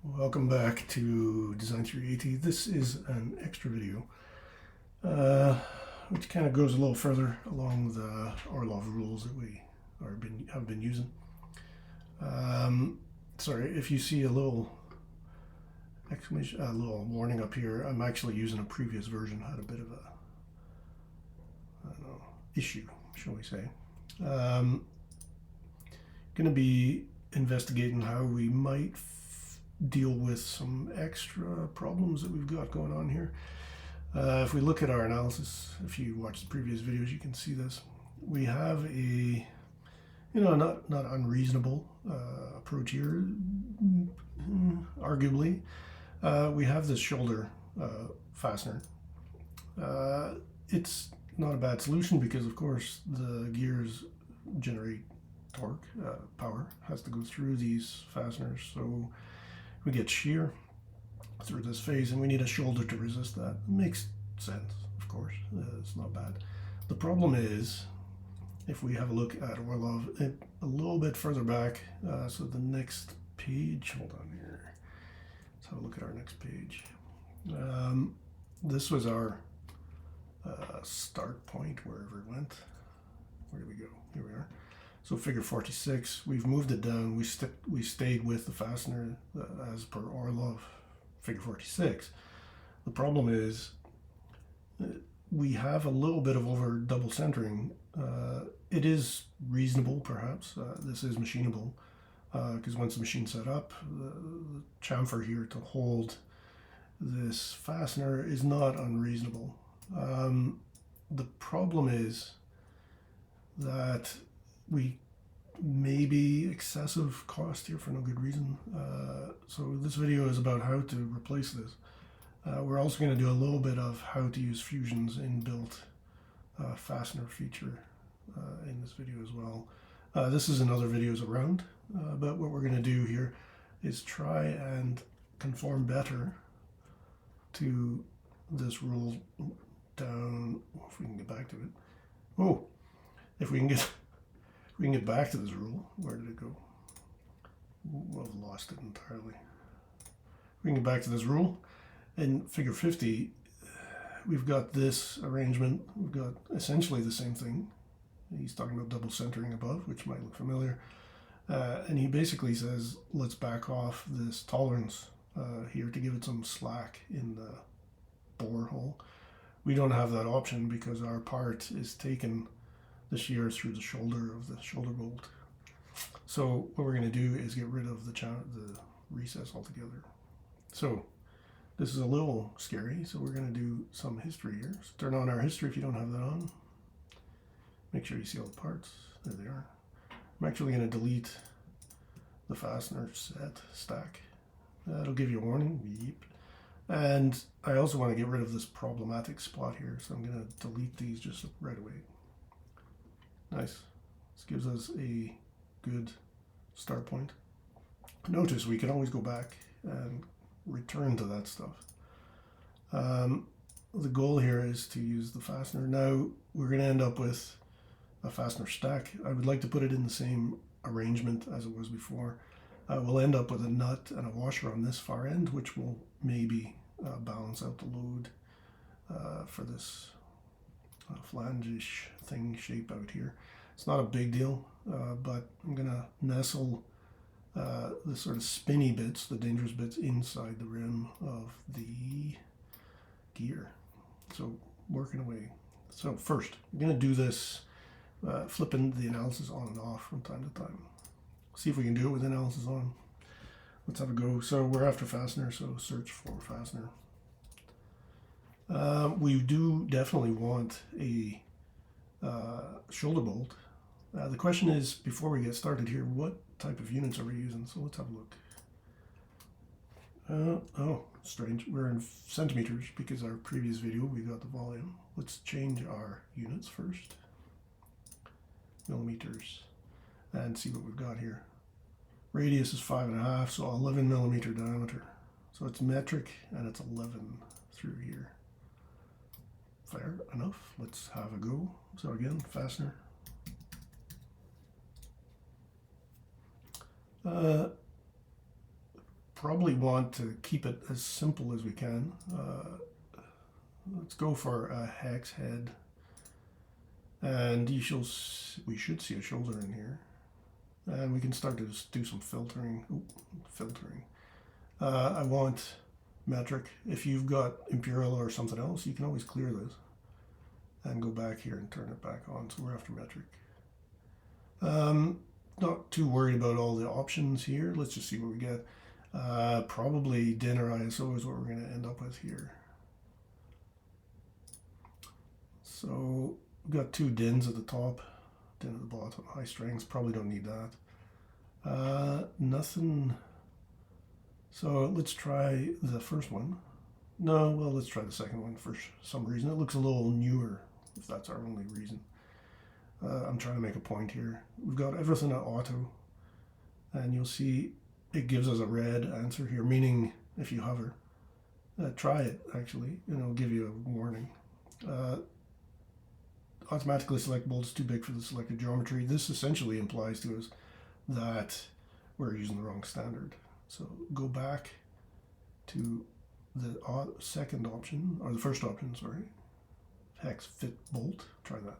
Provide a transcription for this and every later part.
Welcome back to Design 380. This is an extra video, which kind of goes a little further along the Orlov rules that we have been using. Sorry if you see a little exclamation, a little warning up here. I'm actually using a previous version. Had a bit of a, I don't know, issue, shall we say. Going to be investigating how we might deal with some extra problems that we've got going on here. If we look at our analysis, if you watch the previous videos, you can see this. We have a, not unreasonable approach here, arguably. We have this shoulder fastener. It's not a bad solution because, of course, the gears generate torque, power has to go through these fasteners, so we get shear through this phase and we need a shoulder to resist that. It makes sense, of course. It's not bad. The problem is, if we have a look at Orlov a little bit further back, so the next page, hold on here, let's have a look at our next page. This was our start point, wherever it went. Where did we go? Here we are. So figure 46, we've moved it down. We stayed with the fastener as per Orlov, figure 46. The problem is we have a little bit of over double centering. It is reasonable, perhaps. This is machinable because once the machine's set up, the chamfer here to hold this fastener is not unreasonable. The problem is that we may be excessive cost here for no good reason. So this video is about how to replace this. We're also going to do a little bit of how to use Fusion's inbuilt fastener feature in this video as well. This is in other videos around, but what we're going to do here is try and conform better to this rule down. If we can get back to it. Oh, if we can get back to this rule. Where did it go? Well, I've lost it entirely. We can get back to this rule. In figure 50, we've got this arrangement. We've got essentially the same thing. He's talking about double centering above, which might look familiar. And he basically says, let's back off this tolerance here to give it some slack in the bore hole. We don't have that option because our part is taken the shear through the shoulder of the shoulder bolt. So what we're going to do is get rid of the recess altogether. So this is a little scary, so we're going to do some history here. So turn on our history if you don't have that on. Make sure you see all the parts. There they are. I'm actually going to delete the fastener set stack. That'll give you a warning. Beep. And I also want to get rid of this problematic spot here, so I'm going to delete these just right away. Nice. This gives us a good start point. Notice we can always go back and return to that stuff. The goal here is to use the fastener. Now we're going to end up with a fastener stack. I would like to put it in the same arrangement as it was before. We'll end up with a nut and a washer on this far end, which will maybe balance out the load for this flange-ish thing shape out here. It's not a big deal, but I'm going to nestle the sort of spinny bits, the dangerous bits, inside the rim of the gear. So working away. So first, I'm going to do this flipping the analysis on and off from time to time. See if we can do it with analysis on. Let's have a go. So we're after fastener, so search for fastener. We do definitely want a shoulder bolt. The question is, before we get started here, what type of units are we using? So let's have a look. Oh, strange. We're in centimeters because our previous video we got the volume. Let's change our units first. Millimeters. And see what we've got here. Radius is 5.5, so 11 millimeter diameter. So it's metric and it's 11 through here. Fair enough. Let's have a go. So again, fastener. probably want to keep it as simple as we can. Let's go for a hex head, and we should see a shoulder in here, and we can start to just do some filtering. I want metric. If you've got imperial or something else, you can always clear this and go back here and turn it back on. So we're after metric. Not too worried about all the options here. Let's just see what we get. Probably DIN or ISO is what we're going to end up with here. So we've got 2 DINs at the top, DIN at the bottom, high strengths, probably don't need that. Nothing. So let's try the first one. No, well, let's try the second one for some reason. It looks a little newer, if that's our only reason. I'm trying to make a point here. We've got everything at auto, and you'll see it gives us a red answer here, meaning if you hover, try it actually, and it'll give you a warning. Automatically selectable is too big for the selected geometry. This essentially implies to us that we're using the wrong standard. So go back to the second option, or the first option, sorry. Hex fit bolt, try that.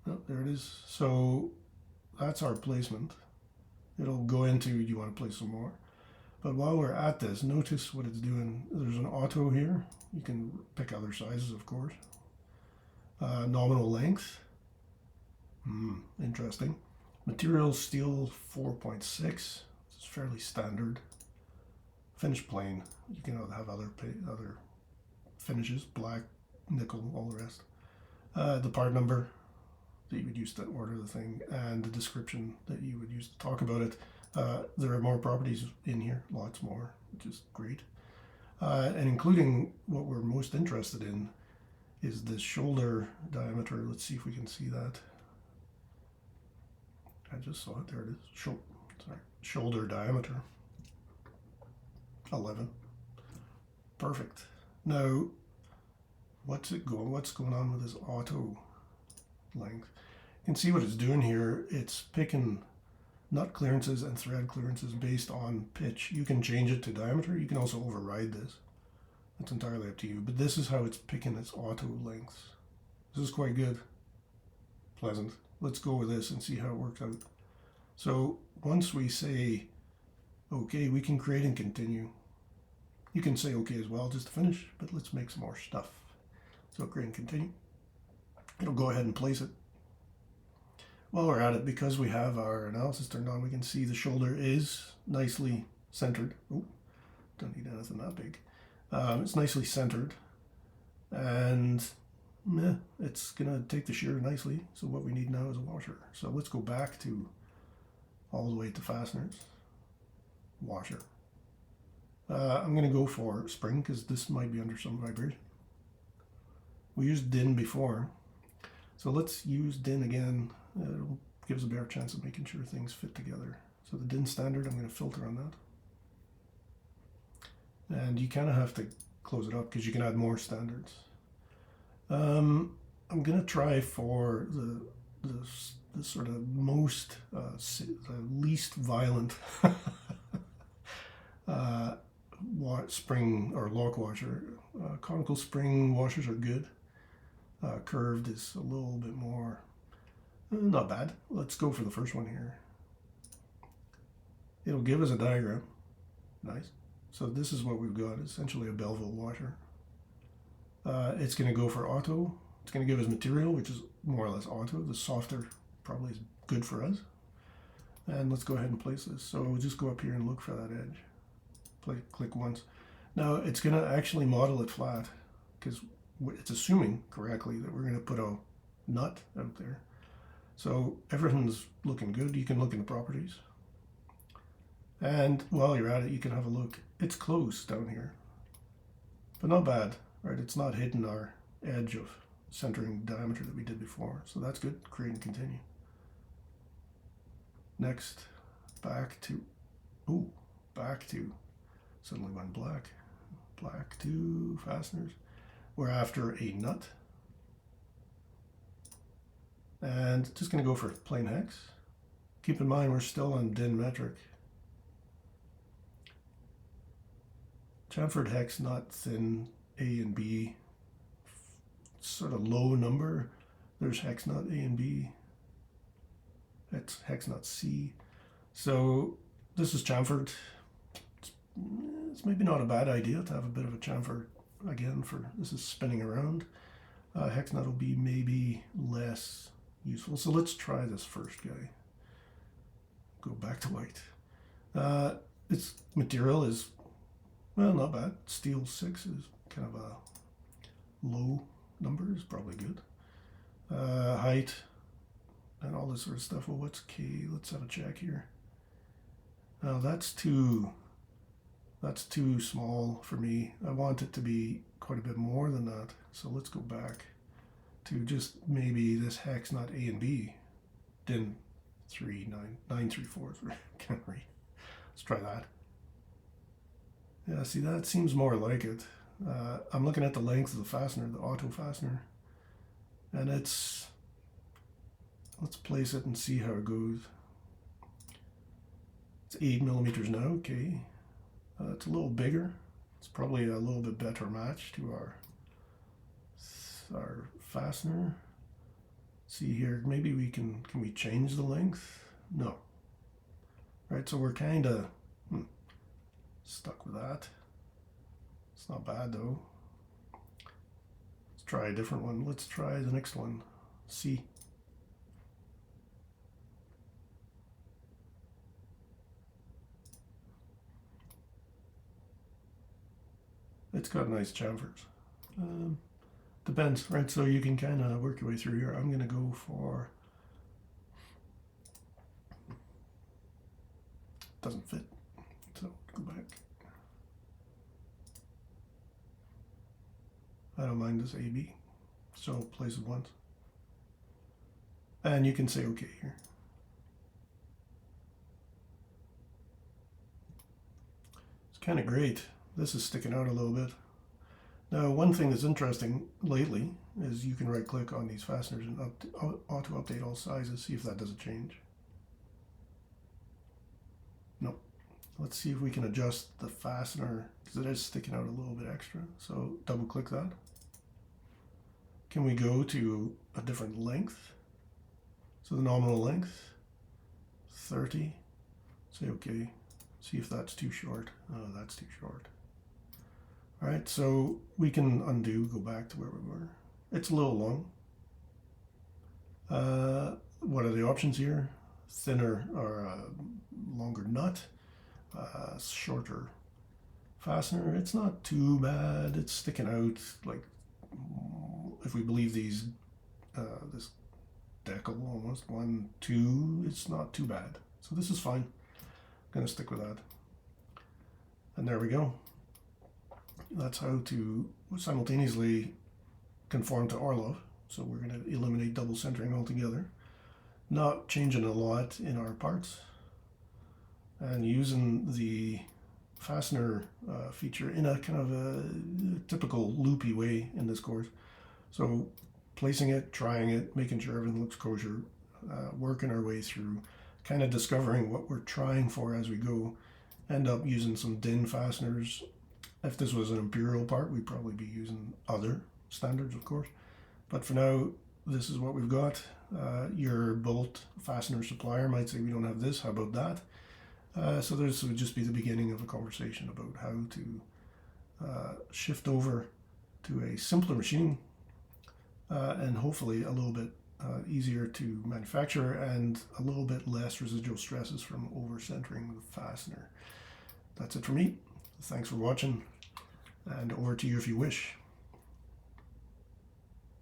Oh, there it is. So that's our placement. It'll go into, do you want to place some more? But while we're at this, notice what it's doing. There's an auto here. You can pick other sizes, of course. Nominal length. Interesting. Material steel 4.6. It's fairly standard. Finish plane. You can have other finishes, black, nickel, all the rest. The part number that you would use to order the thing, and the description that you would use to talk about it. There are more properties in here, lots more, which is great. And including what we're most interested in is the shoulder diameter. Let's see if we can see that. I just saw it, there it is. Shoulder diameter. 11. Perfect. Now, what's going on with this auto length? You can see what it's doing here. It's picking nut clearances and thread clearances based on pitch. You can change it to diameter. You can also override this. It's entirely up to you. But this is how it's picking its auto lengths. This is quite good. Pleasant. Let's go with this and see how it works out. So once we say okay, we can create and continue. You can say okay as well just to finish, but let's make some more stuff. So create and continue. It'll go ahead and place it. While we're at it, because we have our analysis turned on, we can see the shoulder is nicely centered. Oh, don't need anything that big. It's nicely centered, and it's gonna take the shear nicely. So what we need now is a washer. So let's go back to all the way to fasteners, washer. I'm gonna go for spring because this might be under some vibration. We used DIN before, so let's use DIN again. It'll give us a better chance of making sure things fit together. So the DIN standard, I'm going to filter on that. And you kind of have to close it up because you can add more standards. I'm going to try for the sort of most, the least violent spring or lock washer. Conical spring washers are good. Curved is a little bit more, not bad. Let's go for the first one here. It'll give us a diagram. Nice. So this is what we've got, essentially a Belleville washer. It's going to go for auto. It's going to give us material, which is more or less auto. The softer probably is good for us. And let's go ahead and place this. So we'll just go up here and look for that edge. Click once. Now it's going to actually model it flat because it's assuming correctly that we're going to put a nut out there. So everything's looking good. You can look in the properties. And while you're at it, you can have a look. It's close down here, but not bad, right? It's not hitting our edge of centering diameter that we did before. So that's good. Create and continue. Next, back to suddenly went black to fasteners. We're after a nut, and just going to go for plain hex. Keep in mind we're still on DIN metric. chamfered hex, not thin A and B, sort of low number. There's hex nut A and B. It's hex nut C. So this is chamfered. It's maybe not a bad idea to have a bit of a chamfer again for this is spinning around. Hex nut will be maybe less useful. So let's try this first guy. Go back to white. Its material is, well, not bad. Steel 6 is kind of a low number, is probably good. Height and all this sort of stuff. Well, what's K? Let's have a check here. Now that's too small for me. I want it to be quite a bit more than that. So let's go back to just maybe this hex, not A and B. DIN 3, 9, 3, 4. Can't read. Let's try that. Yeah, see, that seems more like it. I'm looking at the length of the fastener, the auto fastener, and let's place it and see how it goes. It's 8 millimeters now. Okay, it's a little bigger. It's probably a little bit better match to our fastener. See here, maybe we can we change the length? No. Right, so we're kind of stuck with that. It's not bad though. Let's try a different one. Let's try the next one. C. It's got nice chamfers. Depends, right? So you can kind of work your way through here. I'm going to go for, doesn't fit, so go back. I don't mind this AB, so place it once. And you can say okay here. It's kind of great. This is sticking out a little bit. Now, one thing that's interesting lately is you can right click on these fasteners and auto update all sizes, see if that doesn't change. Nope. Let's see if we can adjust the fastener because it is sticking out a little bit extra. So double click that. Can we go to a different length? So the nominal length, 30. Say okay. See if that's too short. Oh, that's too short. All right, so we can undo, go back to where we were. It's a little long. What are the options here? Thinner or longer nut, shorter fastener. It's not too bad. It's sticking out, like, if we believe these, this decal almost, 1, 2, it's not too bad. So this is fine. I'm gonna stick with that. And there we go. That's how to simultaneously conform to Orlov. So we're going to eliminate double centering altogether. Not changing a lot in our parts. And using the fastener feature in a kind of a typical loopy way in this course. So placing it, trying it, making sure everything looks kosher, working our way through, kind of discovering what we're trying for as we go. End up using some DIN fasteners. If this was an Imperial part, we'd probably be using other standards, of course. But for now, this is what we've got. Your bolt fastener supplier might say, we don't have this, how about that? So this would just be the beginning of a conversation about how to shift over to a simpler machine and hopefully a little bit easier to manufacture and a little bit less residual stresses from over-centering the fastener. That's it for me. Thanks for watching, and over to you if you wish.